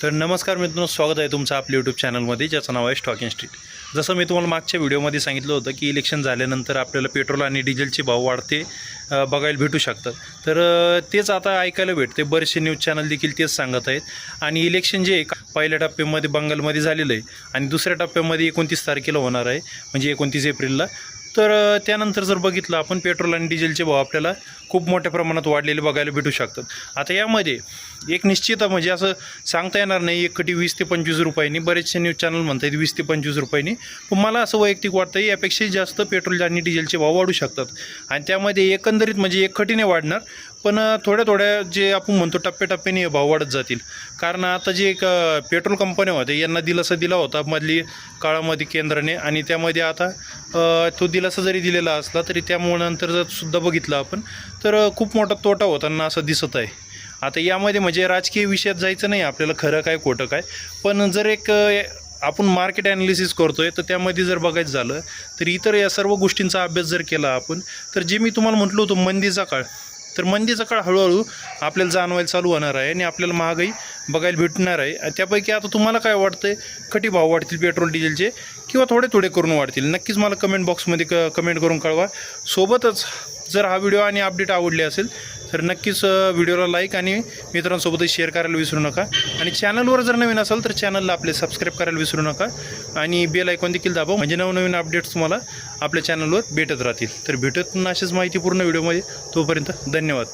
तर नमस्कार मित्रांनो, स्वागत आहे तुमचं आपल्या यूट्यूब चॅनलमध्ये, ज्याचं नाव आहे स्टॉकिंग स्ट्रीट. जसं मी तुम्हाला मागच्या व्हिडिओमध्ये सांगितलं होतं की इलेक्शन झाल्यानंतर आपल्याला पेट्रोल आणि डिझेलचे भाव वाढते बघायला भेटू शकतात. तर तेच आता ऐकायला भेटते. बरेचसे न्यूज चॅनल देखील तेच सांगत आहेत. आणि इलेक्शन जे पहिल्या टप्प्यामध्ये बंगालमध्ये झालेलं आहे आणि दुसऱ्या टप्प्यामध्ये 29 तारखेला होणार आहे, म्हणजे 29 एप्रिलला. तर त्यानंतर जर बघितलं आपण, पेट्रोल आणि डिझेलचे भाव आपल्याला खूप मोठ्या प्रमाणात वाढलेले बघायला भेटू शकतात. आता यामध्ये एक निश्चित म्हणजे असं सांगता येणार नाही एक खटी 20 ते 25 रुपयांनी, बरेचसे न्यूज चॅनल म्हणतात 20 ते 25 रुपयांनी, पण मला असं वैयक्तिक वाटतं यापेक्षाही जास्त पेट्रोल आणि डिझेलचे भाव वाढू शकतात. आणि त्यामध्ये एकंदरीत म्हणजे एक खटीने वाढणार, पण थोड्या थोड्या जे आपण म्हणतो टप्प्याटप्प्याने हे भाव वाढत जातील. कारण आता जे एक पेट्रोल कंपन्या होत्या यांना दिलासा दिला होता मधली काळामध्ये केंद्राने, आणि त्यामध्ये आता तो दिलासा जरी दिलेला असला तरी त्यामुळे नंतर जर सुद्धा बघितलं आपण तर खूप मोठा तोटा होताना असं दिसत आहे. आता यामध्ये म्हणजे राजकीय विषयात जायचं नाही आपल्याला, खरं काय खोटं काय, पण जर एक आपण मार्केट ॲनालिसिस करतो आहे तर त्यामध्ये जर बघायचं झालं तर इतर या सर्व गोष्टींचा अभ्यास जर केला आपण, तर जे मी तुम्हाला म्हटलं होतं मंदीचा काळ, तर मंदीचा काळ हळूहळू आपल्याला जाणवायला चालू होणार आहे आणि आपल्याला महागाई बघायला भेटणार आहे. त्यापैकी आता तुम्हाला काय वाटतं, खटी भाव वाढतील पेट्रोल डिझेलचे किंवा थोडे थोडे करून वाढतील? नक्कीच मला कमेंट बॉक्समध्ये कमेंट करून कळवा. सोबतच जर हा व्हिडिओ आणि अपडेट आवडले असेल तर नक्कीच व्हिडिओला लाईक आणि मित्रांसोबतही शेअर करायला विसरू नका. आणि चॅनलवर जर नवीन असाल तर चॅनलला आपले सबस्क्राईब करायला विसरू नका आणि बेल आयकॉन देखील दाबा, म्हणजे नवनवीन अपडेट्स तुम्हाला आपल्या चॅनलवर भेटत राहतील. तर भेटत असेच माहितीपूर्ण व्हिडिओमध्ये. तोपर्यंत धन्यवाद.